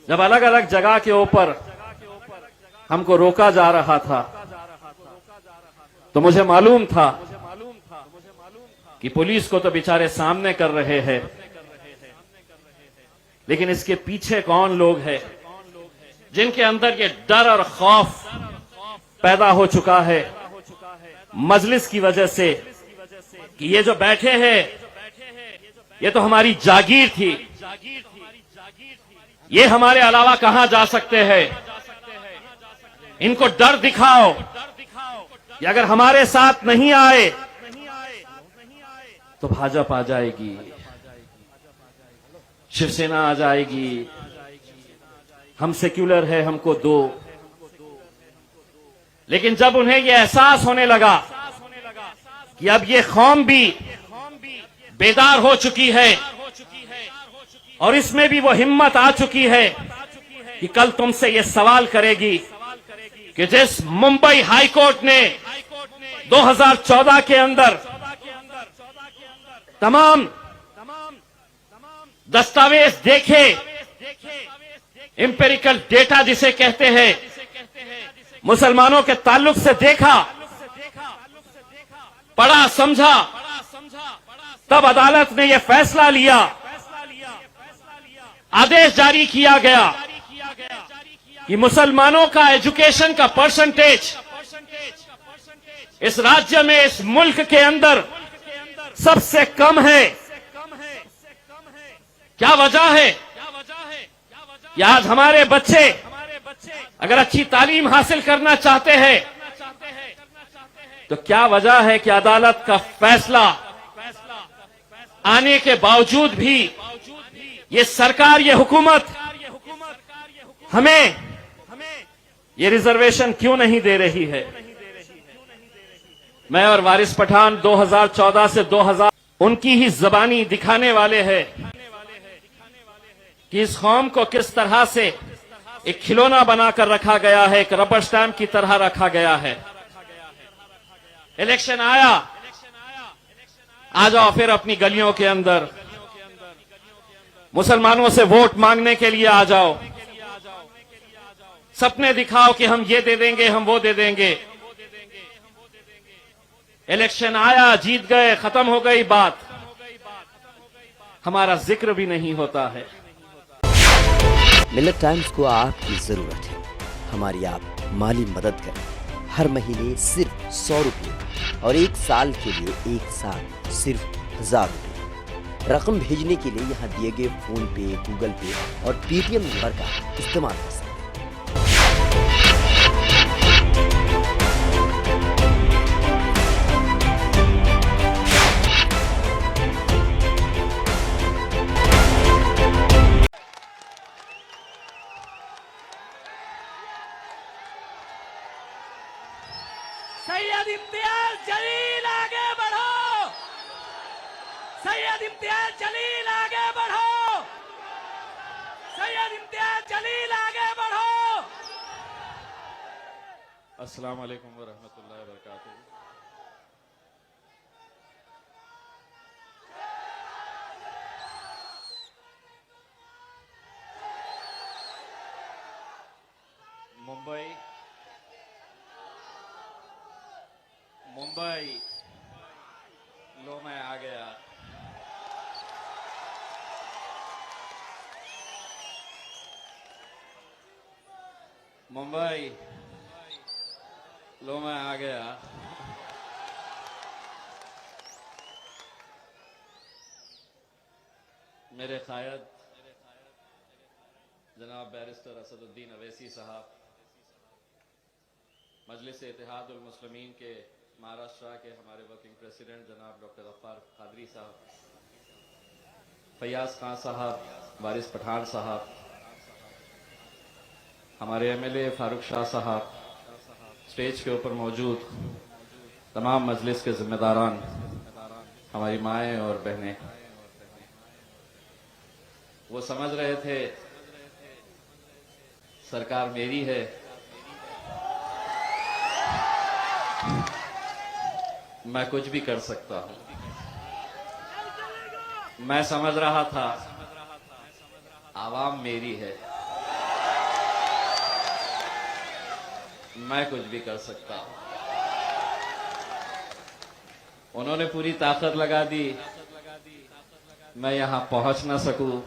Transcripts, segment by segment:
जब अलग अलग जगह के ऊपर हमको रोका जा रहा था तो मुझे मालूम था कि पुलिस को तो बेचारे सामने कर रहे हैं, लेकिन इसके पीछे कौन लोग हैं जिनके अंदर ये डर और खौफ पैदा हो चुका है मजलिस की वजह से कि ये जो बैठे हैं ये तो हमारी जागीर थी, ये हमारे अलावा कहां जा सकते हैं। इनको डर दिखाओ कि अगर हमारे साथ नहीं आए तो भाजपा आ जाएगी, शिवसेना आ जाएगी, हम सेक्युलर है, हमको दो। लेकिन जब उन्हें यह एहसास होने लगा कि अब ये कौम भी बेदार हो चुकी है और इसमें भी वो हिम्मत आ चुकी है कि कल तुमसे ये सवाल करेगी कि जिस मुंबई हाई कोर्ट ने 2014 के अंदर तमाम दस्तावेज देखे, एम्पिरिकल डेटा जिसे कहते हैं, मुसलमानों के ताल्लुक से देखा, पढ़ा समझा, तब अदालत ने यह फैसला लिया, आदेश जारी किया गया कि मुसलमानों का एजुकेशन का परसेंटेज इस राज्य में, इस मुल्क के अंदर सबसे कम है। क्या वजह है कि आज हमारे बच्चे अगर अच्छी तालीम हासिल करना चाहते हैं तो क्या वजह है कि अदालत का फैसला आने के बावजूद भी ये सरकार, ये हुकूमत हमें ये रिजर्वेशन क्यों नहीं दे रही है। मैं और वारिस पठान 2014 से 2000 उनकी ही जबानी दिखाने वाले हैं कि इस कौम को किस तरह से एक खिलौना बनाकर रखा गया है, एक रबर स्टैंप की तरह रखा गया है। इलेक्शन आया, आ जाओ फिर अपनी गलियों के अंदर मुसलमानों से वोट मांगने के लिए आ जाओ, सपने दिखाओ कि हम ये दे देंगे, हम वो दे देंगे। इलेक्शन आया, जीत गए, खत्म हो गई बात, हमारा जिक्र भी नहीं होता है। मिल्लत टाइम्स को आपकी जरूरत है, हमारी आप माली मदद करें। हर महीने सिर्फ 100 रुपये और 1 साल के लिए 1 साल सिर्फ 1000 रुपये। रकम भेजने के लिए यहाँ दिए गए फोन पे, गूगल पे और पेटीएम नंबर का इस्तेमाल कर सकते हैं। सैयद इम्तियाज जलील आगे बढ़ो, सैयद इम्तियाज जलील आगे बढ़ो, सैयद इम्तियाज जलील आगे बढ़ो। अस्सलाम वालेकुम व रहमतुल्लाहि व बरकातुहू। मुंबई लो मैं आ गया। मुंबई लो मैं आ गया। मेरे कायद जनाब बैरिस्टर असदुद्दीन अवैसी साहब, मजलिस इत्तेहादुल मुस्लिमीन के महाराष्ट्र के हमारे वर्किंग प्रेसिडेंट जनाब डॉक्टर गफ्फार कादरी साहब, फैयाज खान साहब, वारिस पठान साहब, हमारे एमएलए फारूक शाह साहब, स्टेज के ऊपर मौजूद तमाम मजलिस के जिम्मेदारान, हमारी माएँ और बहनें, वो समझ रहे थे सरकार मेरी है, मैं कुछ भी कर सकता हूं। मैं समझ रहा था आवाम मेरी है, मैं कुछ भी कर सकता हूं। उन्होंने पूरी ताकत लगा दी, मैं यहां पहुंच ना सकूं।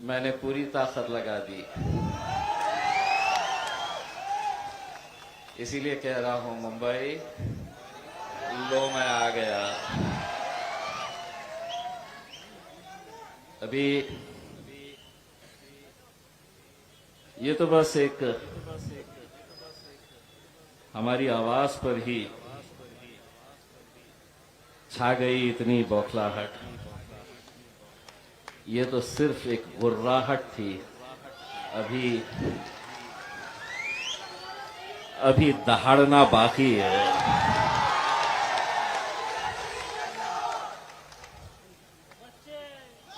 मैंने पूरी ताकत लगा दी। इसीलिए कह रहा हूं, मुंबई लो मैं आ गया। अभी ये तो बस एक हमारी आवाज पर ही छा गई इतनी बौखलाहट। ये तो सिर्फ एक गुर्राहट थी। अभी दहाड़ना बाकी है।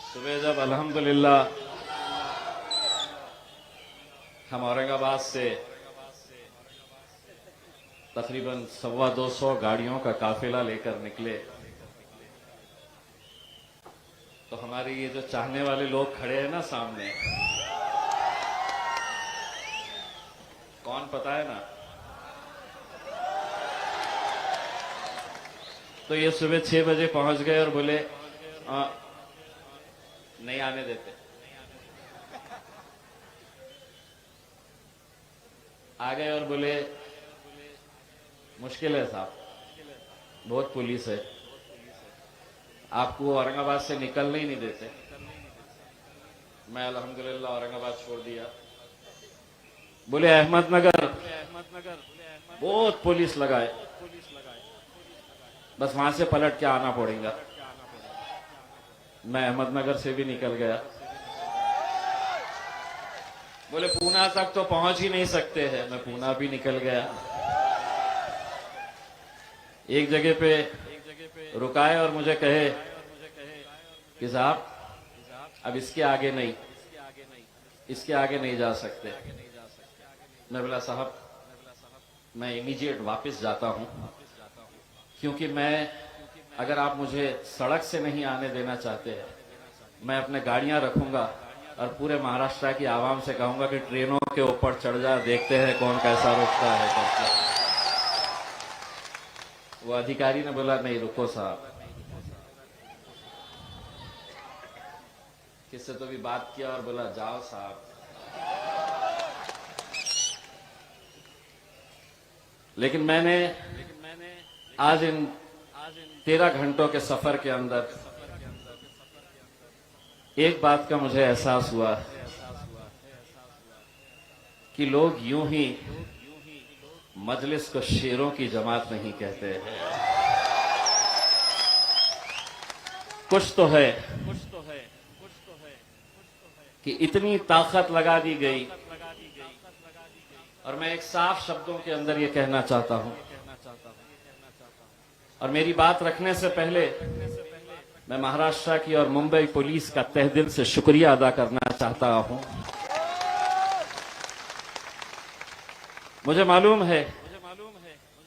सुबह जब अल्हम्दुलिल्लाह हम औरंगाबाद से तकरीबन 250 गाड़ियों का काफिला लेकर निकले, तो हमारे ये जो चाहने वाले लोग खड़े हैं ना सामने, कौन पता है ना? तो ये सुबह 6 बजे पहुंच गए और बोले नहीं आने देते। आ गए और बोले मुश्किल है साहब, बहुत पुलिस है, आपको औरंगाबाद से निकलने ही नहीं देते। मैं अल्हम्दुलिल्लाह औरंगाबाद छोड़ दिया। बोले अहमदनगर बहुत पुलिस लगाए, बस वहां से पलट के आना पड़ेगा। मैं अहमदनगर से भी निकल गया। बोले पूना तक तो पहुंच ही नहीं सकते हैं, मैं पूना भी निकल गया। एक जगह पे रुकाए और मुझे कहे कि साहब अब इसके आगे नहीं जा सकते। मैं बोला साहब मैं इमीडिएट वापस जाता हूं, क्योंकि अगर आप मुझे सड़क से नहीं आने देना चाहते हैं, मैं अपने गाड़ियां रखूंगा और पूरे महाराष्ट्र की आवाम से कहूंगा कि ट्रेनों के ऊपर चढ़ जा, देखते हैं कौन कैसा रोकता है करके। वो अधिकारी ने बोला नहीं रुको साहब, किससे तो भी बात किया और बोला जाओ साहब। लेकिन मैंने आज इन 13 घंटों के सफर के अंदर एक बात का मुझे एहसास हुआ कि लोग यूं ही मजलिस को शेरों की जमात नहीं कहते हैं। कुछ तो है कि इतनी ताकत लगा दी गई। और मैं एक साफ शब्दों के अंदर यह कहना चाहता हूं, और मेरी बात रखने से पहले मैं महाराष्ट्र की और मुंबई पुलिस का तहे दिल से शुक्रिया अदा करना चाहता हूं। मुझे मालूम है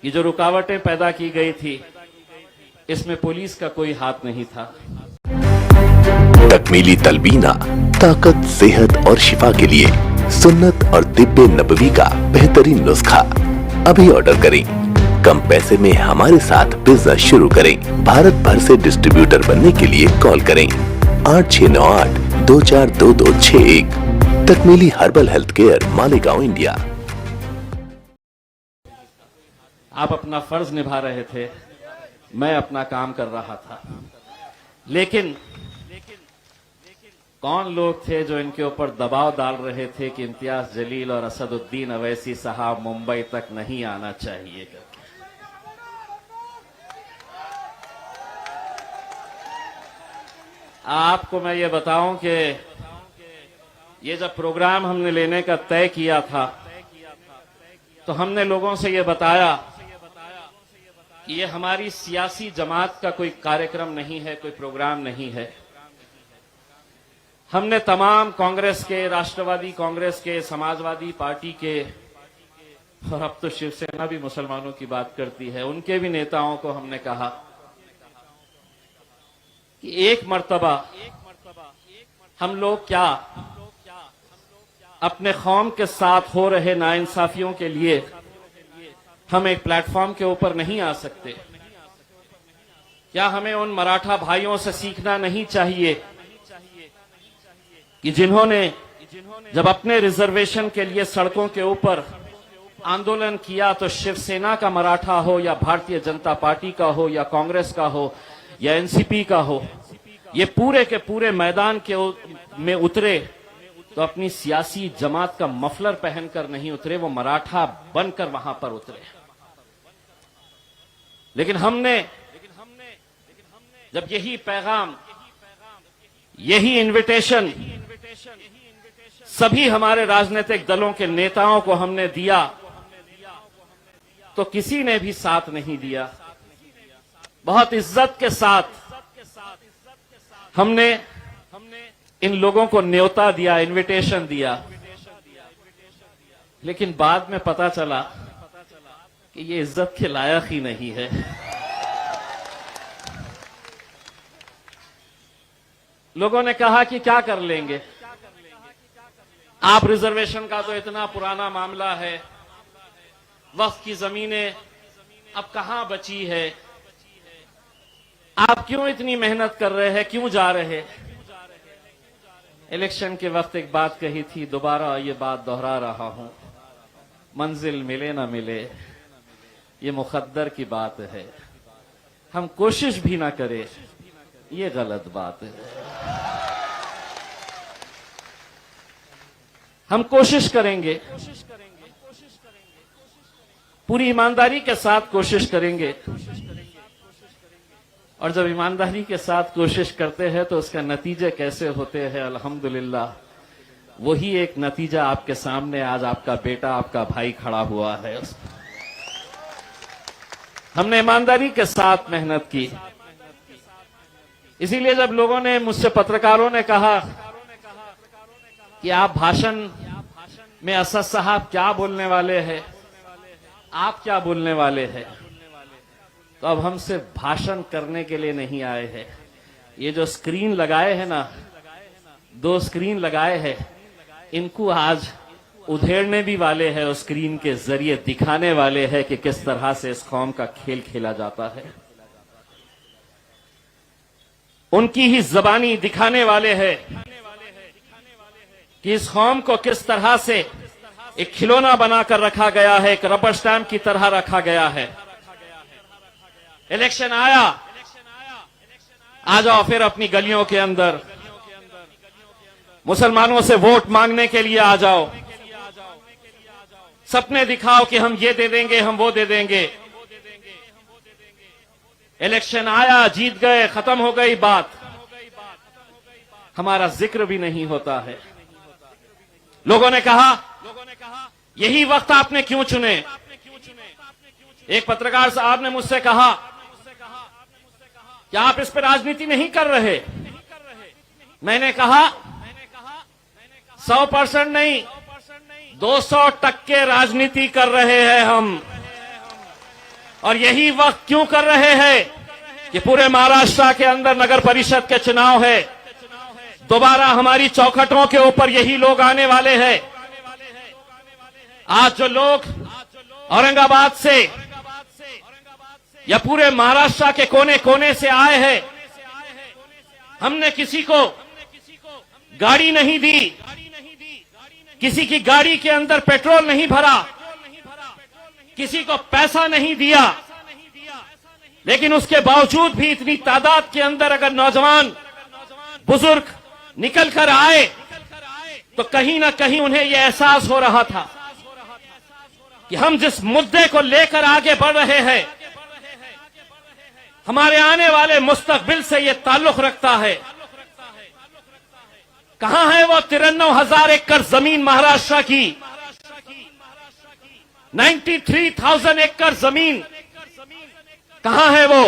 कि जो रुकावटें पैदा की गई थी, इसमें पुलिस का कोई हाथ नहीं था। तकमीली तलबीना ताकत, सेहत और शिफा के लिए सुन्नत और तिब्बे नबवी का बेहतरीन नुस्खा। अभी ऑर्डर करें, कम पैसे में हमारे साथ पिज्जा शुरू करें। भारत भर से डिस्ट्रीब्यूटर बनने के लिए कॉल करें 8698242261। Takmili herbal health care, Malegaon, India. आप अपना फर्ज निभा रहे थे, मैं अपना काम कर रहा था, लेकिन कौन लोग थे जो इनके ऊपर दबाव डाल रहे थे कि इम्तियाज जलील और असदुद्दीन अवैसी साहब मुंबई तक नहीं आना चाहिए करके। आपको मैं ये बताऊं कि ये जब प्रोग्राम हमने लेने का तय किया था, तो हमने लोगों से ये बताया कि ये हमारी सियासी जमात का कोई कार्यक्रम नहीं है, कोई प्रोग्राम नहीं है। हमने तमाम कांग्रेस के, राष्ट्रवादी कांग्रेस के, समाजवादी पार्टी के, और अब तो शिवसेना भी मुसलमानों की बात करती है, उनके भी नेताओं को हमने कहा कि एक मर्तबा हम लोग क्या अपने कौम के साथ हो रहे नाइंसाफियों के लिए हम एक प्लेटफॉर्म के ऊपर नहीं आ सकते? क्या हमें उन मराठा भाइयों से सीखना नहीं चाहिए कि जिन्होंने जब अपने रिजर्वेशन के लिए सड़कों के ऊपर आंदोलन किया तो शिवसेना का मराठा हो या भारतीय जनता पार्टी का हो या कांग्रेस का हो या एनसीपी का हो, ये पूरे के पूरे मैदान में उतरे तो अपनी सियासी जमात का मफलर पहनकर नहीं उतरे, वो मराठा बनकर वहां पर उतरे। लेकिन हमने जब यही पैगाम, यही इनविटेशन सभी हमारे राजनीतिक दलों के नेताओं को हमने दिया तो किसी ने भी साथ नहीं दिया। बहुत इज्जत के साथ हमने इन लोगों को न्योता दिया, इनविटेशन दिया, लेकिन बाद में पता चला कि ये इज्जत के लायक ही नहीं है। लोगों ने कहा कि क्या कर लेंगे, आप रिजर्वेशन का तो इतना पुराना मामला है, वक्फ की जमीनें अब कहां बची है, आप क्यों इतनी मेहनत कर रहे हैं, क्यों जा रहे हैं? इलेक्शन के वक्त एक बात कही थी, दोबारा ये बात दोहरा रहा हूं, मंजिल मिले ना मिले ये मुकद्दर की बात है, हम कोशिश भी ना करें ये गलत बात है। हम कोशिश करेंगे, पूरी ईमानदारी के साथ कोशिश करेंगे, और जब ईमानदारी के साथ कोशिश करते हैं तो उसका नतीजे कैसे होते हैं, अल्हम्दुलिल्लाह वही एक नतीजा आपके सामने आज आपका बेटा, आपका भाई खड़ा हुआ है। हमने ईमानदारी के साथ मेहनत की, इसीलिए जब लोगों ने मुझसे, पत्रकारों ने कहा कि आप भाषण में असद साहब क्या बोलने वाले हैं, आप क्या बोलने वाले हैं, तो अब हम सिर्फ भाषण करने के लिए नहीं आए हैं। ये जो स्क्रीन लगाए हैं ना, 2 स्क्रीन लगाए हैं, इनको आज उधेड़ने भी वाले हैं, उस स्क्रीन के जरिए दिखाने वाले हैं कि किस तरह से इस कौम का खेल खेला जाता है। उनकी ही जबानी दिखाने वाले हैं कि इस कौम को किस तरह से एक खिलौना बनाकर रखा गया है, एक रबर स्टैंप की तरह रखा गया है। इलेक्शन आया, आ जाओ फिर अपनी गलियों के अंदर मुसलमानों से वोट मांगने के लिए आ जाओ, सपने दिखाओ कि हम ये दे देंगे, हम वो दे देंगे। इलेक्शन आया, जीत गए, खत्म हो गई बात, हमारा जिक्र भी नहीं होता है। लोगों ने कहा यही वक्त आपने क्यों चुने? एक पत्रकार साहब ने मुझसे कहा कि आप इस पर राजनीति नहीं कर रहे। मैंने कहा 100% नहीं, 200% राजनीति कर रहे हैं हम। और यही वक्त क्यों कर रहे हैं कि पूरे महाराष्ट्र के अंदर नगर परिषद के चुनाव है, दोबारा हमारी चौखटों के ऊपर यही लोग आने वाले हैं। आज जो लोग औरंगाबाद से या पूरे महाराष्ट्र के कोने कोने से आए हैं, हमने किसी को गाड़ी नहीं दी, किसी की गाड़ी के अंदर पेट्रोल नहीं भरा, किसी को पैसा नहीं दिया, लेकिन उसके बावजूद भी इतनी तादाद के अंदर अगर नौजवान बुजुर्ग निकल कर आए तो कहीं ना कहीं उन्हें यह एहसास हो रहा था कि हम जिस मुद्दे को लेकर आगे बढ़ रहे हैं हमारे आने वाले मुस्तकबिल से यह ताल्लुक रखता है। कहां है वो 93,000 एकड़ जमीन महाराष्ट्र की, 93,000 एकड़ जमीन कहां है वो?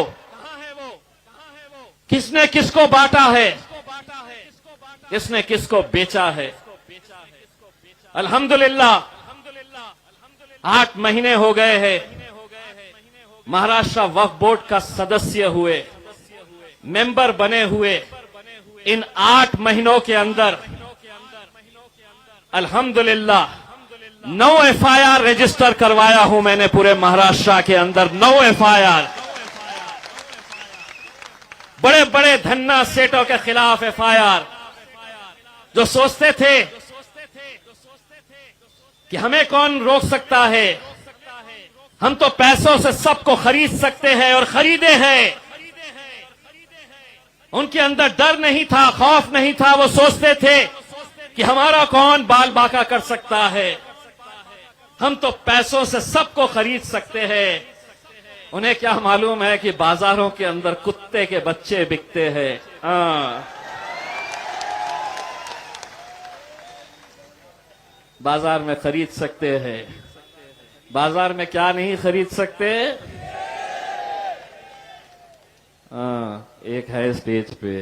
किसने किसको बांटा है, किसने किसको बेचा है? अल्हम्दुलिल्लाह 8 महीने हो गए हैं महाराष्ट्र वक्फ बोर्ड का सदस्य हुए, मेंबर बने हुए। इन 8 महीनों के अंदर अल्हम्दुलिल्लाह 9 FIR रजिस्टर करवाया हूं मैंने पूरे महाराष्ट्र के अंदर। 9 FIR बड़े बड़े धन्ना सेठों के खिलाफ FIR। जो सोचते थे कि हमें कौन रोक सकता है, हम तो पैसों से सबको खरीद सकते हैं और खरीदे हैं। उनके अंदर डर नहीं था, खौफ नहीं था। वो सोचते थे कि हमारा कौन बाल बाका कर सकता है, हम तो पैसों से सबको खरीद सकते हैं। उन्हें क्या मालूम है कि बाजारों के अंदर कुत्ते के बच्चे बिकते हैं। बाजार में खरीद सकते हैं, बाजार में क्या नहीं खरीद सकते। एक है स्टेज पे,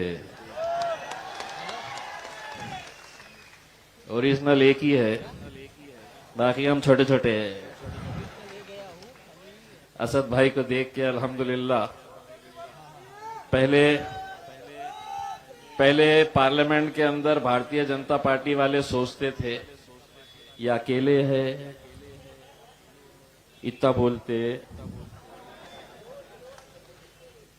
ओरिजिनल एक ही है, बाकी हम छोटे छोटे हैं। असद भाई को देख के अल्हम्दुलिल्लाह, पहले पार्लियामेंट के अंदर भारतीय जनता पार्टी वाले सोचते थे ये अकेले है, इतना बोलते,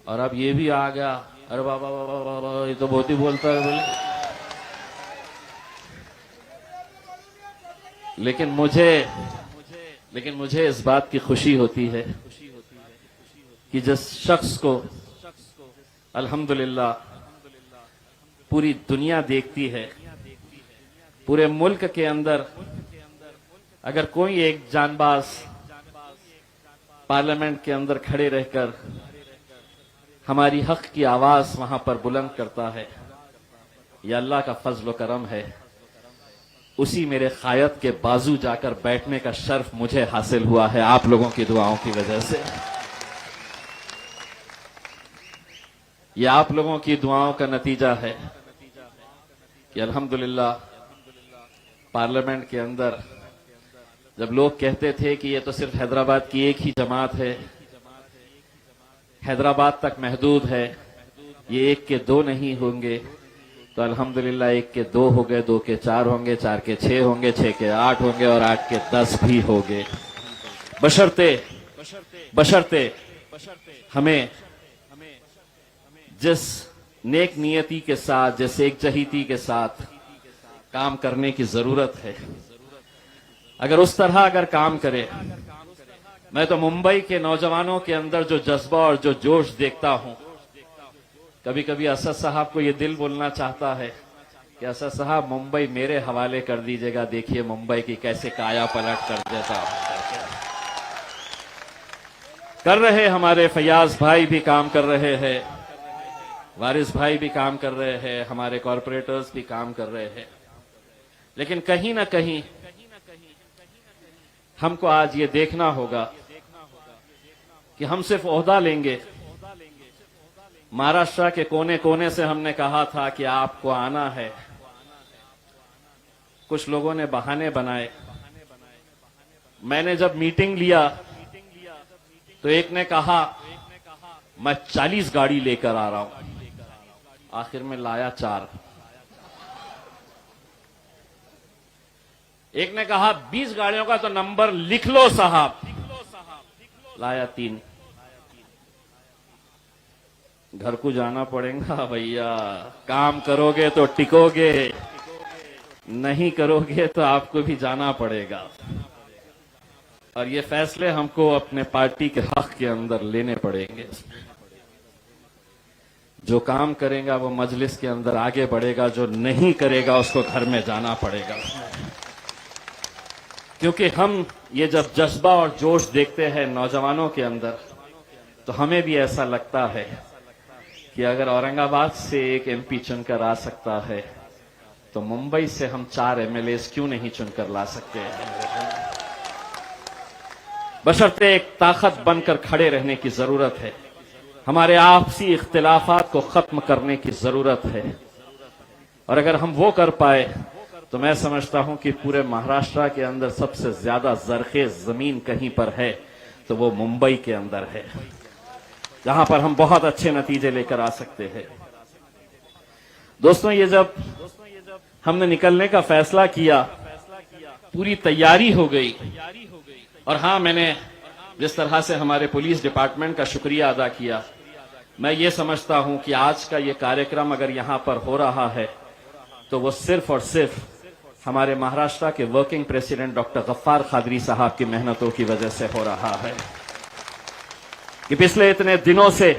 और अब ये भी आ गया, अरे बाबा बाबा बाबा ये तो बहुत ही बोलता है बोले। लेकिन मुझे इस बात की खुशी होती है कि जिस शख्स को अल्हम्दुलिल्लाह पूरी दुनिया देखती है, पूरे मुल्क के अंदर अगर कोई एक जानबाज पार्लियामेंट के अंदर खड़े रहकर हमारी हक की आवाज वहां पर बुलंद करता है, यह अल्लाह का फजल व करम है। उसी मेरे कायद के बाजू जाकर बैठने का शर्फ मुझे हासिल हुआ है आप लोगों की दुआओं की वजह से। यह आप लोगों की दुआओं का नतीजा है कि अल्हम्दुलिल्लाह पार्लियामेंट के अंदर जब लोग कहते थे कि ये तो सिर्फ हैदराबाद की एक ही जमात है, हैदराबाद तक महदूद है, ये 1 के 2 नहीं होंगे, तो अल्हम्दुलिल्लाह 1 के 2 हो गए, 2 के 4 होंगे, 4 के 6 होंगे, 6 के 8 होंगे और 8 के 10 भी होंगे। बशर्ते हमें जिस नेक नियति के साथ, जिस एकजहीती के साथ काम करने की जरूरत है, अगर उस तरह अगर काम करे, मैं तो मुंबई के नौजवानों के अंदर जो जज्बा और जो जोश देखता हूं, कभी कभी असद साहब को ये दिल बोलना चाहता है कि असद साहब मुंबई मेरे हवाले कर दीजिएगा, देखिए मुंबई की कैसे काया पलट कर देता कर रहे। हमारे फयाज भाई भी काम कर रहे हैं, वारिस भाई भी काम कर रहे हैं, हमारे कॉरपोरेटर्स भी काम कर रहे हैं। लेकिन कहीं ना कहीं हमको आज ये देखना होगा कि हम सिर्फ ओहदा लेंगे। महाराष्ट्र के कोने कोने से हमने कहा था कि आपको आना है, कुछ लोगों ने बहाने बनाए। मैंने जब मीटिंग लिया तो एक ने कहा मैं 40 गाड़ी लेकर आ रहा हूं, आखिर में लाया 4। एक ने कहा 20 गाड़ियों का तो नंबर लिख लो साहब, लाया 3। घर को जाना पड़ेगा भैया, काम करोगे तो टिकोगे, नहीं करोगे तो आपको भी जाना पड़ेगा। और ये फैसले हमको अपने पार्टी के हक के अंदर लेने पड़ेंगे। जो काम करेगा वो मजलिस के अंदर आगे बढ़ेगा, जो नहीं करेगा उसको घर में जाना पड़ेगा। क्योंकि हम ये जब जज्बा और जोश देखते हैं नौजवानों के अंदर, तो हमें भी ऐसा लगता है कि अगर औरंगाबाद से एक MP चुनकर आ सकता है तो मुंबई से हम 4 MLAs क्यों नहीं चुनकर ला सकते हैं। बशर्ते एक ताकत बनकर खड़े रहने की जरूरत है। हमारे आपसी इख्तिलाफात को खत्म करने की जरूरत है, और अगर हम वो कर पाए तो मैं समझता हूं कि पूरे महाराष्ट्र के अंदर सबसे ज्यादा जरखेज जमीन कहीं पर है तो वो मुंबई के अंदर है, जहां पर हम बहुत अच्छे नतीजे लेकर आ सकते हैं। दोस्तों, ये जब हमने निकलने का फैसला किया पूरी तैयारी हो गई। और हाँ, मैंने जिस तरह से हमारे पुलिस डिपार्टमेंट का शुक्रिया अदा किया, मैं ये समझता हूं कि आज का ये कार्यक्रम अगर यहां पर हो रहा है तो वो सिर्फ और सिर्फ हमारे महाराष्ट्र के working president doctor Gaffar Qadri sahab की मेहनतों की वजह से हो रहा है कि पिछले इतने दिनों से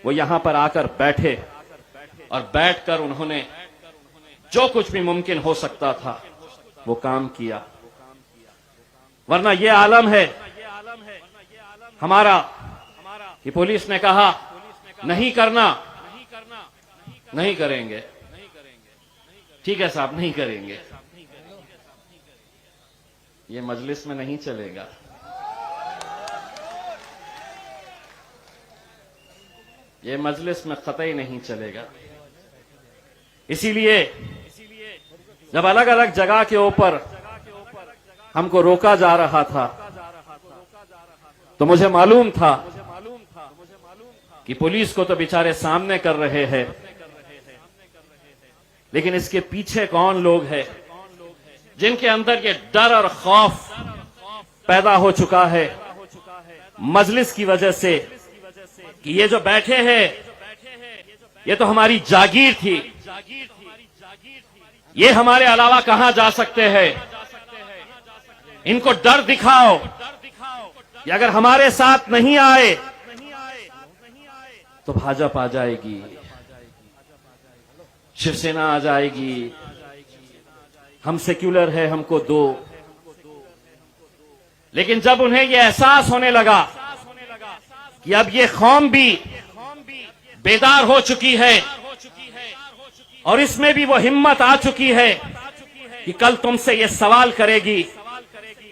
वो यहां पर आकर बैठे और बैठकर उन्होंने जो कुछ भी मुमकिन हो सकता था वो काम किया। वरना ये आलम है हमारा कि पुलिस ने कहा नहीं करना, नहीं करेंगे। ठीक है साहब, नहीं करेंगे। ये मजलिस में नहीं चलेगा। ये मजलिस में कतई नहीं चलेगा। इसीलिए जब अलग अलग जगह के ऊपर हमको रोका जा रहा था तो मुझे मालूम था कि पुलिस को तो बेचारे सामने कर रहे हैं, लेकिन इसके पीछे कौन लोग हैं जिनके अंदर ये डर और खौफ पैदा हो चुका है मजलिस की वजह से कि ये जो बैठे हैं ये तो हमारी जागीर थी, ये हमारे अलावा कहां जा सकते हैं। इनको डर दिखाओ कि अगर हमारे साथ नहीं आए तो भाजपा आ जाएगी, शिवसेना आ जाएगी, हम सेक्युलर है, हमको दो। लेकिन जब उन्हें यह एहसास होने लगा कि अब ये कौम भी बेदार हो चुकी है और इसमें भी वो हिम्मत आ चुकी है कि कल तुमसे ये सवाल करेगी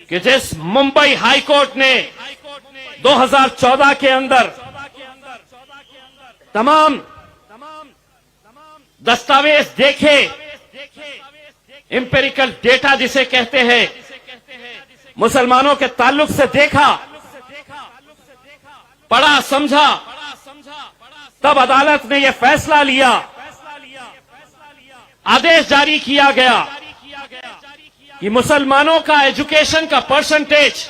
कि जिस मुंबई हाई कोर्ट ने 2014 के अंदर तमाम दस्तावेज देखे, एम्पिरिकल डेटा जिसे कहते हैं, मुसलमानों के ताल्लुक से देखा, पढ़ा, समझा, तब अदालत ने यह फैसला लिया, आदेश जारी किया गया कि मुसलमानों का एजुकेशन का परसेंटेज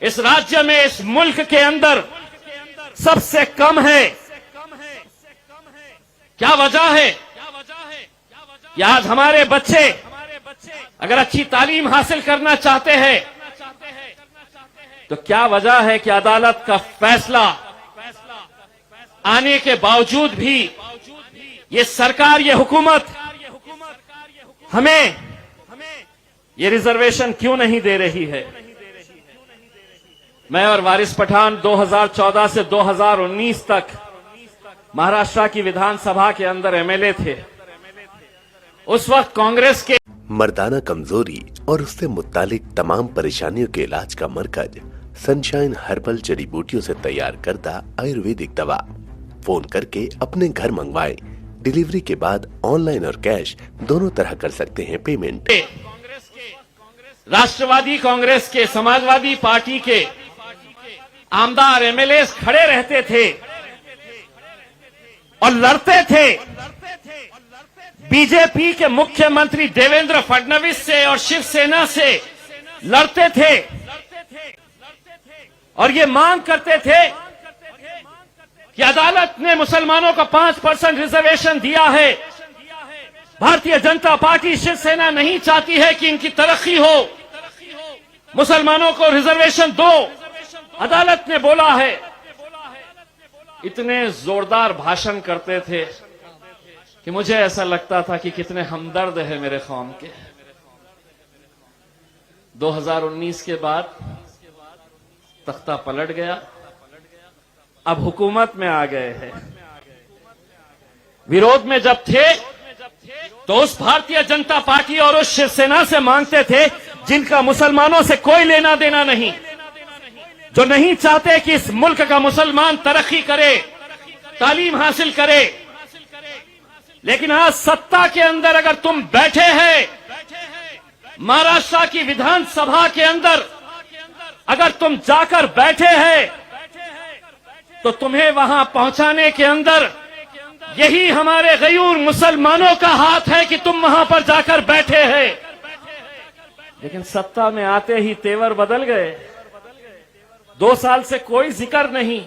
इस राज्य में, इस मुल्क के अंदर सबसे कम है। क्या वजह है कि आज हमारे बच्चे अगर अच्छी तालीम हासिल करना चाहते हैं तो क्या वजह है कि अदालत का फैसला आने के बावजूद भी ये सरकार, ये हुकूमत हमें ये रिजर्वेशन क्यों नहीं दे रही है। मैं और वारिस पठान 2014 से 2019 तक महाराष्ट्र की विधानसभा के अंदर एमएलए थे। उस वक्त कांग्रेस के मर्दाना कमजोरी और उससे मुत्तालिक तमाम परेशानियों के इलाज का मरकज सनशाइन हर्बल जड़ी बूटियों से तैयार करदा आयुर्वेदिक दवा। फोन करके अपने घर मंगवाएं। डिलीवरी के बाद ऑनलाइन और कैश दोनों तरह कर सकते हैं पेमेंट। राष्ट्रवादी कांग्रेस के, समाजवादी पार्टी के आमदार एमएलए खड़े रहते थे और लड़ते थे बीजेपी के मुख्यमंत्री देवेंद्र फडणवीस से और शिवसेना से लड़ते थे और ये मांग करते थे कि अदालत ने मुसलमानों को 5% रिजर्वेशन दिया है। भारतीय जनता पार्टी, शिवसेना नहीं चाहती है कि इनकी तरक्की हो, मुसलमानों को रिजर्वेशन दो, अदालत ने बोला है। इतने जोरदार भाषण करते थे कि मुझे ऐसा लगता था कि कितने हमदर्द है मेरे कौम के। 2019 के बाद तख्ता पलट गया, अब हुकूमत में आ गए हैं। विरोध में जब थे तो उस भारतीय जनता पार्टी और उस शिवसेना से मांगते थे जिनका मुसलमानों से कोई लेना देना नहीं, जो नहीं चाहते कि इस मुल्क का मुसलमान तरक्की करे, तालीम हासिल करे। लेकिन आज सत्ता के अंदर अगर तुम बैठे हैं, महाराष्ट्र की विधानसभा के अंदर अगर तुम जाकर बैठे हैं, तो तुम्हें वहां पहुंचाने के अंदर यही हमारे गयूर मुसलमानों का हाथ है कि तुम वहां पर जाकर बैठे हैं। लेकिन सत्ता में आते ही तेवर बदल गए। 2 साल से कोई जिक्र नहीं।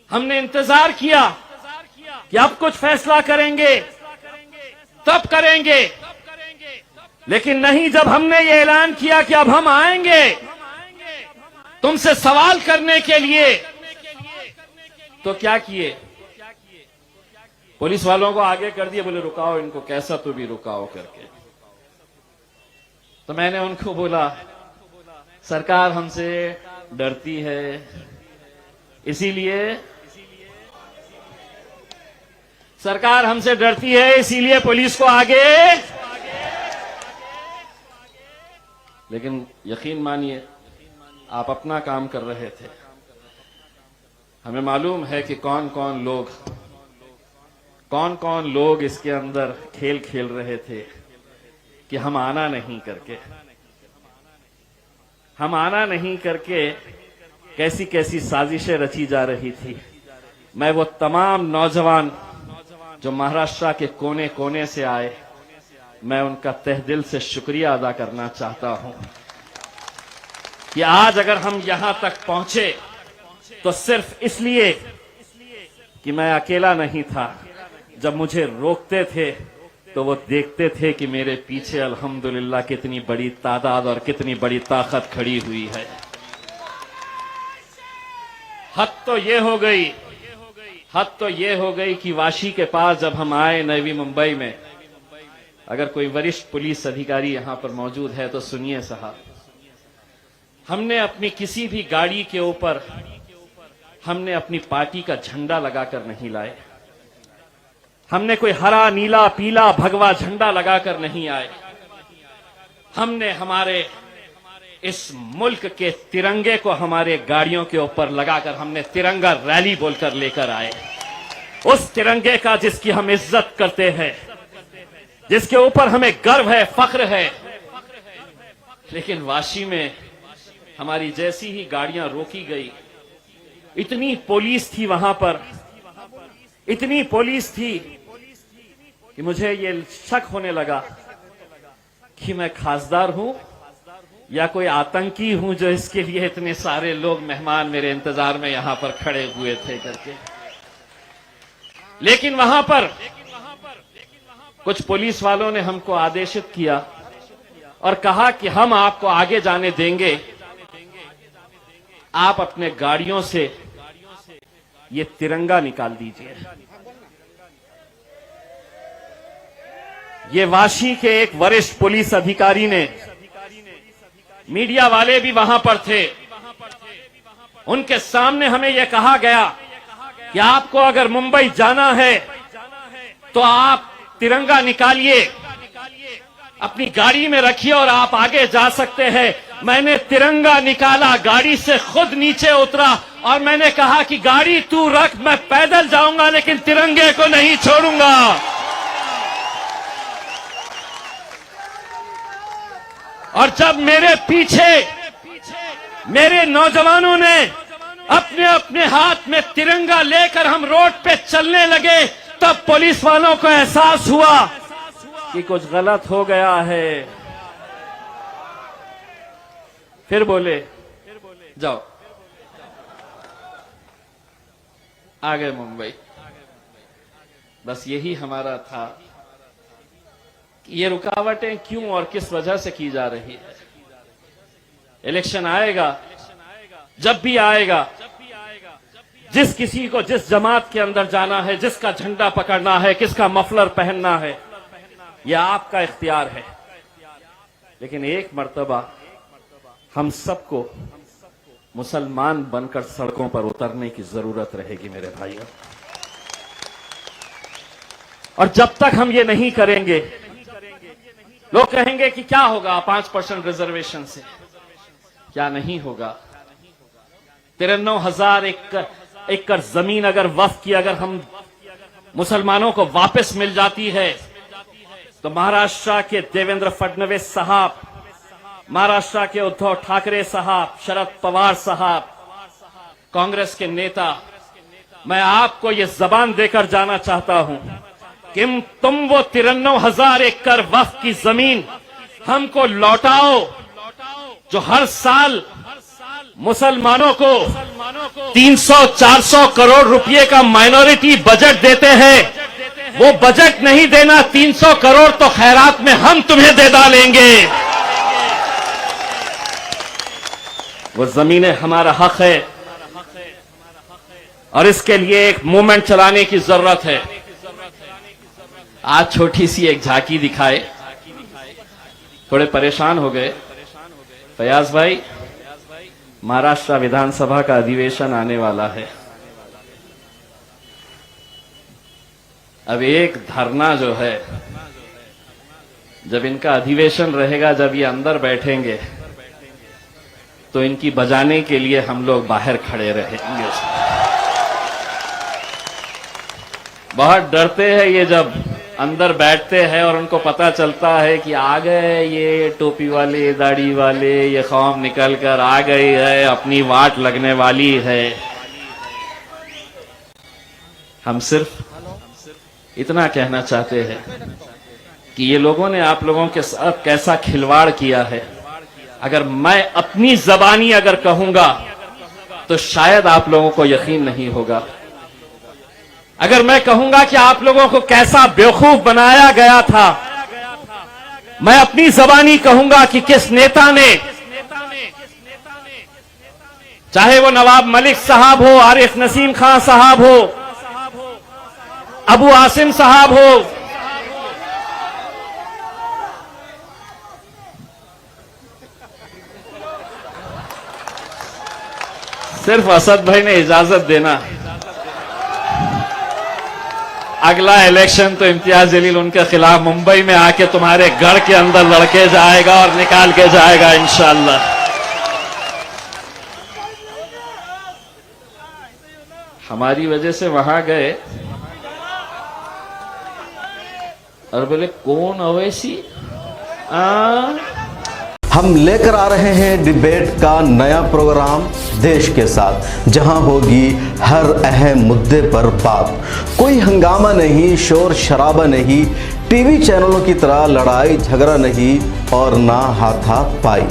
हमने इंतजार किया कि अब कुछ फैसला करेंगे, तब करेंगे, लेकिन नहीं। जब हमने ये ऐलान किया कि अब हम आएंगे तुमसे सवाल करने के लिए, तो क्या किए? पुलिस वालों को आगे कर दिए, बोले रुकाओ इनको, कैसा तो भी रुकाओ करके। तो मैंने उनको बोला सरकार हमसे डरती है, इसीलिए सरकार हमसे डरती है, इसीलिए पुलिस को आगे। लेकिन यकीन मानिए आप अपना काम कर रहे थे। हमें मालूम है कि कौन कौन लोग इसके अंदर खेल खेल रहे थे कि हम आना नहीं करके कैसी कैसी साजिशें रची जा रही थी। मैं वो तमाम नौजवान जो महाराष्ट्र के कोने कोने से आए, मैं उनका तहे दिल से शुक्रिया अदा करना चाहता हूं कि आज अगर हम यहां तक पहुंचे तो सिर्फ इसलिए कि मैं अकेला नहीं था। जब मुझे रोकते थे तो वो देखते थे कि मेरे पीछे अल्हम्दुलिल्लाह कितनी बड़ी तादाद और कितनी बड़ी ताकत खड़ी हुई है। हद तो ये हो गई कि वाशी के पास जब हम आए नवी मुंबई में, अगर कोई वरिष्ठ पुलिस अधिकारी यहां पर मौजूद है तो सुनिए साहब, हमने अपनी किसी भी गाड़ी के ऊपर हमने अपनी पार्टी का झंडा लगाकर नहीं लाए। हमने कोई हरा नीला पीला भगवा झंडा लगाकर नहीं आए। हमने हमारे इस मुल्क के तिरंगे को हमारे गाड़ियों के ऊपर लगाकर हमने तिरंगा रैली बोलकर लेकर आए। उस तिरंगे का जिसकी हम इज्जत करते हैं, जिसके ऊपर हमें गर्व है, फख्र है। लेकिन वाशी में हमारी जैसी ही गाड़ियां रोकी गई, इतनी पुलिस थी वहां पर, इतनी पुलिस थी कि मुझे ये शक होने लगा कि मैं खासदार हूं या कोई आतंकी हूं जो इसके लिए इतने सारे लोग मेहमान मेरे इंतजार में यहां पर खड़े हुए थे करके। लेकिन वहां पर कुछ पुलिस वालों ने हमको आदेशित किया और कहा कि हम आपको आगे जाने देंगे, आप अपने गाड़ियों से ये तिरंगा निकाल दीजिए। ये वाशी के एक वरिष्ठ पुलिस अधिकारी ने, मीडिया वाले भी वहां पर थे, उनके सामने हमें यह कहा गया कि आपको अगर मुंबई जाना है तो आप तिरंगा निकालिए, अपनी गाड़ी में रखिए और आप आगे जा सकते हैं। मैंने तिरंगा निकाला, गाड़ी से खुद नीचे उतरा और मैंने कहा कि गाड़ी तू रख, मैं पैदल जाऊंगा लेकिन तिरंगे को नहीं छोड़ूंगा। और जब मेरे पीछे मेरे नौजवानों ने अपने अपने हाथ में तिरंगा लेकर हम रोड पे चलने लगे, तब पुलिस वालों को एहसास हुआ कि कुछ गलत हो गया है। फिर बोले जाओ, आ गए मुंबई। बस यही हमारा था कि ये रुकावटें क्यों और किस वजह से की जा रही है। इलेक्शन आएगा, जब भी आएगा, जिस किसी को जिस जमात के अंदर जाना है, जिसका झंडा पकड़ना है, किसका मफलर पहनना है, यह आपका इख्तियार है। लेकिन एक मर्तबा हम सबको मुसलमान बनकर सड़कों पर उतरने की जरूरत रहेगी मेरे भाइयों। और जब तक हम ये नहीं करेंगे, लोग कहेंगे कि क्या होगा 5% रिजर्वेशन से। क्या नहीं होगा। 93,000 एकड़ जमीन अगर वक्फ की अगर हम मुसलमानों को वापस मिल जाती है तो महाराष्ट्र के देवेंद्र फडणवीस साहब, महाराष्ट्र के उद्धव ठाकरे साहब, शरद पवार साहब, कांग्रेस के नेता, मैं आपको ये जबान देकर जाना चाहता हूं कि तुम वो 93,000 एकड़ वक्फ की जमीन हमको लौटाओ जो हर साल मुसलमानों को 300-400 करोड़ रुपए का माइनॉरिटी बजट देते हैं, वो बजट नहीं देना, 300 करोड़ तो खैरात में हम तुम्हें दे डालेंगे। वो जमीनें हमारा हक है और इसके लिए एक मूवमेंट चलाने की जरूरत है। आज छोटी सी एक झांकी दिखाए, थोड़े परेशान हो गए। फयाज भाई, महाराष्ट्र विधानसभा का अधिवेशन आने वाला है। अब एक धरना जो है, जब इनका अधिवेशन रहेगा, जब ये अंदर बैठेंगे तो इनकी बजाने के लिए हम लोग बाहर खड़े रहेंगे। बहुत डरते हैं ये जब अंदर बैठते हैं और उनको पता चलता है कि आ गए ये टोपी वाले, दाढ़ी वाले, ये कौम निकल कर आ गई है, अपनी वाट लगने वाली है। हम सिर्फ इतना कहना चाहते हैं कि ये लोगों ने आप लोगों के साथ कैसा खिलवाड़ किया है। अगर मैं अपनी जबानी अगर कहूंगा तो शायद आप लोगों को यकीन नहीं होगा। अगर मैं कहूंगा कि आप लोगों को कैसा बेवकूफ बनाया गया था, मैं अपनी जबानी कहूंगा कि किस नेता ने, चाहे वो नवाब मलिक साहब हो, आरिफ नसीम खान साहब हो, अबू आसिम साहब हो, सिर्फ असद भाई ने इजाजत देना, अगला इलेक्शन तो इम्तियाज जलील उनके खिलाफ मुंबई में आके तुम्हारे घर के अंदर लड़के जाएगा और निकाल के जाएगा इंशाअल्लाह। हमारी वजह से वहां गए और बोले कौन अवैसी। हम लेकर आ रहे हैं डिबेट का नया प्रोग्राम देश के साथ, जहां होगी हर अहम मुद्दे पर बात। कोई हंगामा नहीं, शोर शराबा नहीं, टीवी चैनलों की तरह लड़ाई झगड़ा नहीं और ना हाथापाई।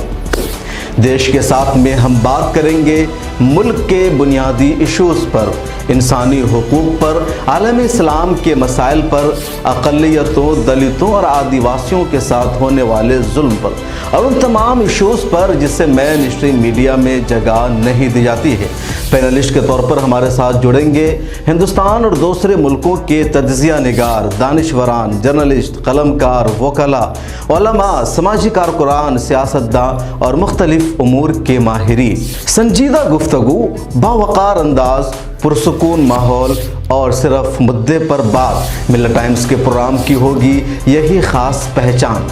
देश के साथ में हम बात करेंगे मुल्क के बुनियादी इश्यूज़ पर, इंसानी हुकूक पर, आलम इस्लाम के मसाइल पर, अक़लियतों, दलितों और आदिवासियों के साथ होने वाले जुल्म पर और उन तमाम इश्यूज़ पर जिससे मेन स्ट्रीम मीडिया में जगह नहीं दी जाती है। पैनलिस्ट के तौर पर हमारे साथ जुड़ेंगे हिंदुस्तान और दूसरे मुल्कों के तज्ज़िया निगार, दानिशवरान, जर्नलिस्ट, कलमकार, वकला, उलमा, समाजी कारकुरान, सियासतदान और मुख्तलिफ उमूर के माहिरीन। संजीदा गुफ्तगू, बावकार अंदाज, पुरसुकून माहौल और सिर्फ मुद्दे पर बात। मिल्लत टाइम्स के प्रोग्राम की होगी यही ख़ास पहचान।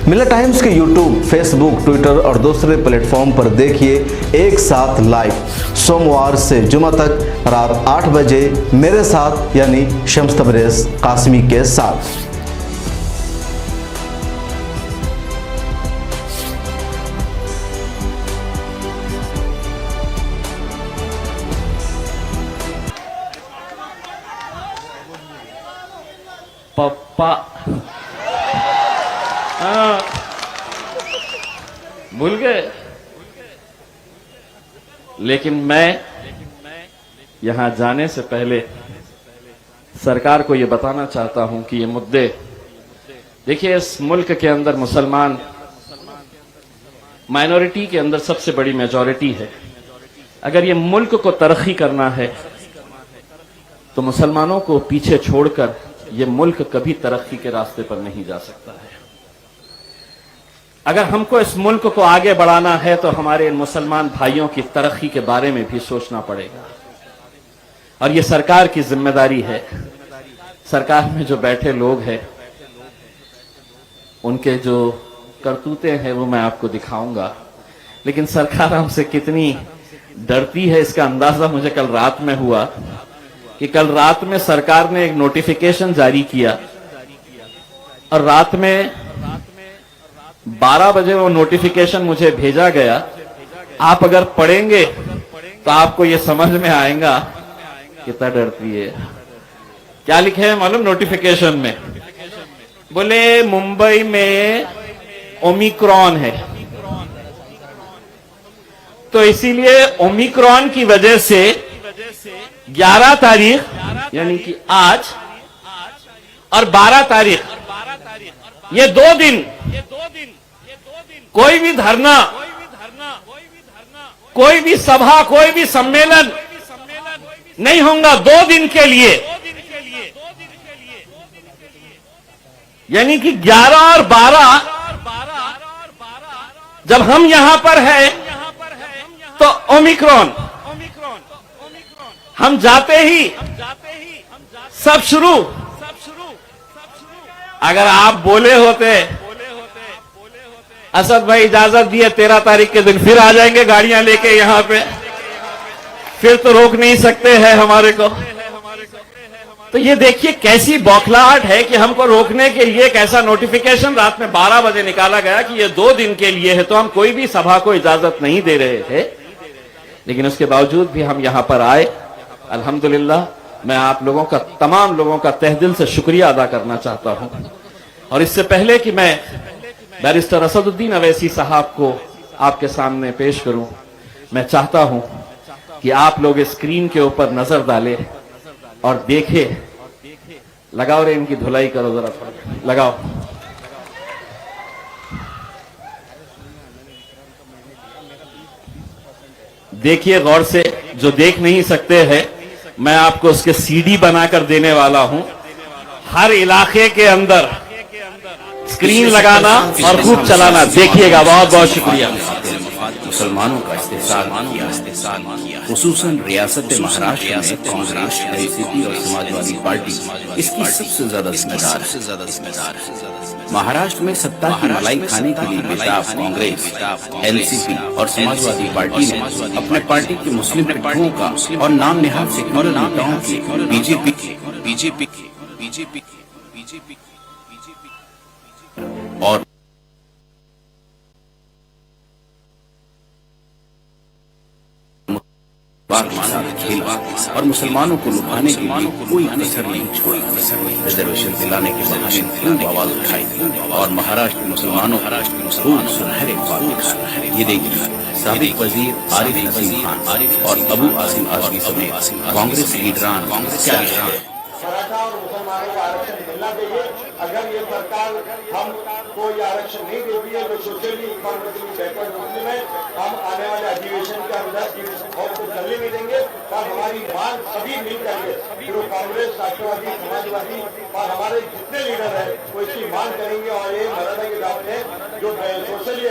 मिल्लत टाइम्स के यूट्यूब, फेसबुक, ट्विटर और दूसरे प्लेटफॉर्म पर देखिए एक साथ लाइव, सोमवार से जुमा तक रात 8 बजे मेरे साथ यानी शम्स तबरेज़ कासमी के साथ। पप्पा भूल गए। लेकिन मैं यहां जाने से पहले सरकार को यह बताना चाहता हूं कि ये मुद्दे, देखिए इस मुल्क के अंदर मुसलमान माइनॉरिटी के अंदर सबसे बड़ी मेजॉरिटी है। अगर ये मुल्क को तरक्की करना है तो मुसलमानों को पीछे छोड़कर ये मुल्क कभी तरक्की के रास्ते पर नहीं जा सकता है। अगर हमको इस मुल्क को आगे बढ़ाना है तो हमारे इन मुसलमान भाइयों की तरक्की के बारे में भी सोचना पड़ेगा और ये सरकार की जिम्मेदारी है। सरकार में जो बैठे लोग हैं उनके जो करतूते हैं वो मैं आपको दिखाऊंगा, लेकिन सरकार हमसे कितनी डरती है इसका अंदाजा मुझे कल रात में हुआ कि कल रात में सरकार ने एक नोटिफिकेशन जारी किया और रात में 12 बजे वो नोटिफिकेशन मुझे भेजा गया। आप अगर पढ़ेंगे तो आपको ये समझ में आएगा कितना डरती है। क्या लिखे है मालूम नोटिफिकेशन में? बोले मुंबई में ओमिक्रॉन है। तो इसीलिए ओमिक्रॉन की वजह से 11 तारीख यानी कि आज और 12 तारीख ये 2 दिन कोई भी धरना, कोई भी सभा, कोई भी सम्मेलन नहीं होगा 2 दिन के लिए। यानी कि 11 और 12 जब हम यहां पर है तो ओमिक्रॉन, हम जाते ही सब शुरू। अगर आप बोले होते असद भाई इजाजत दिए 13 तारीख के दिन फिर आ जाएंगे गाड़ियां लेके यहां पे, फिर तो रोक नहीं सकते हैं हमारे को। तो ये देखिए कैसी बौखलाहट है कि हमको रोकने के लिए एक ऐसा नोटिफिकेशन रात में 12 बजे निकाला गया कि ये 2 दिन के लिए है। तो हम कोई भी सभा को इजाजत नहीं दे रहे थे, लेकिन उसके बावजूद भी हम यहां पर आए। अल्हम्दुलिल्लाह, मैं आप लोगों का, तमाम लोगों का तहे दिल से शुक्रिया अदा करना चाहता हूं। और इससे पहले कि मैं बैरिस्टर असदुद्दीन अवैसी साहब को आपके सामने पेश करूं, मैं चाहता हूं कि आप लोग स्क्रीन के ऊपर नजर डालें और देखें। लगाओ रे, इनकी धुलाई करो जरा, लगाओ। देखिए गौर से, जो देख नहीं सकते हैं मैं आपको उसके सीडी बनाकर देने वाला हूं। हर इलाके के अंदर स्क्रीन लगाना और खूब चलाना, देखिएगा। बहुत बहुत शुक्रिया। मुसलमानों का इस्तेहसाल किया, खुसूसन रियासत महाराष्ट्र में कांग्रेस, एनसीपी और समाजवादी पार्टी इसकी सबसे ज्यादा जिम्मेदार है। महाराष्ट्र में सत्ता की मलाई खाने के लिए बेताब कांग्रेस, एनसीपी और समाजवादी पार्टी ने अपने पार्टी के मुस्लिम पिट्ठुओं का और नाम निहाद सेक्युलर नेताओं की बीजेपी और खेला और मुसलमानों को लुभाने के लिए कोई कसर नहीं छोड़ा। रिजर्वेशन दिलाने के बहाने खूब आवाज उठाई और महाराष्ट्र के मुसलमानों खूब सुनहरे ख्वाब दिखाए। ये देखिए, साबिक वजीर आरिफ नसीम खान और अबू आसिम आजमी समेत कांग्रेस लीडरान क्या है। मराठा और मुसलमानों को आरक्षण मिलना चाहिए। अगर ये सरकार हमको ये आरक्षण नहीं देती है तो सोशली इकोनॉमिकली बैकवर्ड मुस्लिम है, हम आने वाले अधिवेशन का को चलने नहीं देंगे। और हमारी मांग सभी मिल करके, जो कांग्रेस, राष्ट्रवादी, समाजवादी और हमारे जितने लीडर हैं वो इसकी मांग करेंगे। और ये मराठा के साथ है जो सोशली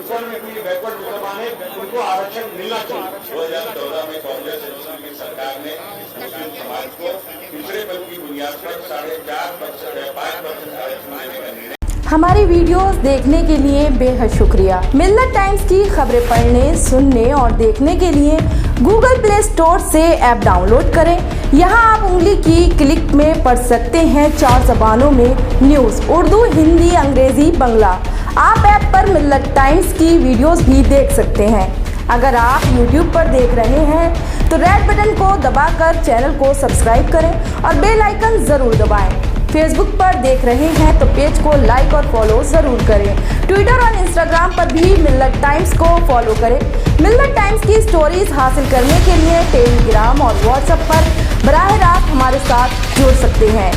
इकोनॉमिकली बैकवर्ड मुसलमान है, उनको आरक्षण मिलना चाहिए। 2014 में कांग्रेस की सरकार ने मुस्लिम समाज को तीसरे पद की बुनियाद पर 4.5% आरक्षण देने का निर्णय। हमारी वीडियोस देखने के लिए बेहद शुक्रिया। मिल्लत टाइम्स की खबरें पढ़ने, सुनने और देखने के लिए गूगल प्ले स्टोर से ऐप डाउनलोड करें। यहां आप उंगली की क्लिक में पढ़ सकते हैं 4 जबानों में न्यूज़, उर्दू, हिंदी, अंग्रेजी, बांग्ला। आप ऐप पर मिल्लत टाइम्स की वीडियोस भी देख सकते हैं। अगर आप YouTube पर देख रहे हैं तो रेड बटन को दबाकर चैनल को सब्सक्राइब करें और बेल आइकन जरूर दबाएं। फेसबुक पर देख रहे हैं तो पेज को लाइक और फॉलो जरूर करें। ट्विटर और इंस्टाग्राम पर भी मिल्लत टाइम्स को फॉलो करें। मिल्लत टाइम्स की स्टोरीज हासिल करने के लिए टेलीग्राम और व्हाट्सएप पर बराह रास्त हमारे साथ जुड़ सकते हैं।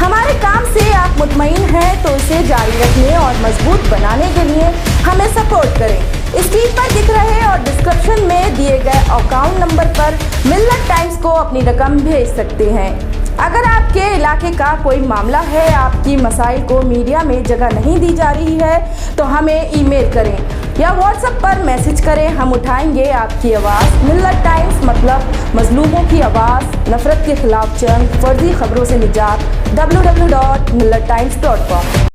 हमारे काम से आप मुतमईन हैं तो इसे जारी रखने और मजबूत बनाने के लिए हमें सपोर्ट करें। स्क्रीन पर दिख रहे और डिस्क्रिप्शन में दिए गए अकाउंट नंबर पर मिल्लत टाइम्स को अपनी रकम भेज सकते हैं। अगर आपके इलाके का कोई मामला है, आपकी मसाइल को मीडिया में जगह नहीं दी जा रही है तो हमें ईमेल करें या व्हाट्सएप पर मैसेज करें। हम उठाएंगे आपकी आवाज़। मिल्लत टाइम्स मतलब मजलूमों की आवाज़, नफरत के खिलाफ जंग, फर्जी खबरों से निजात। www.millattimes.com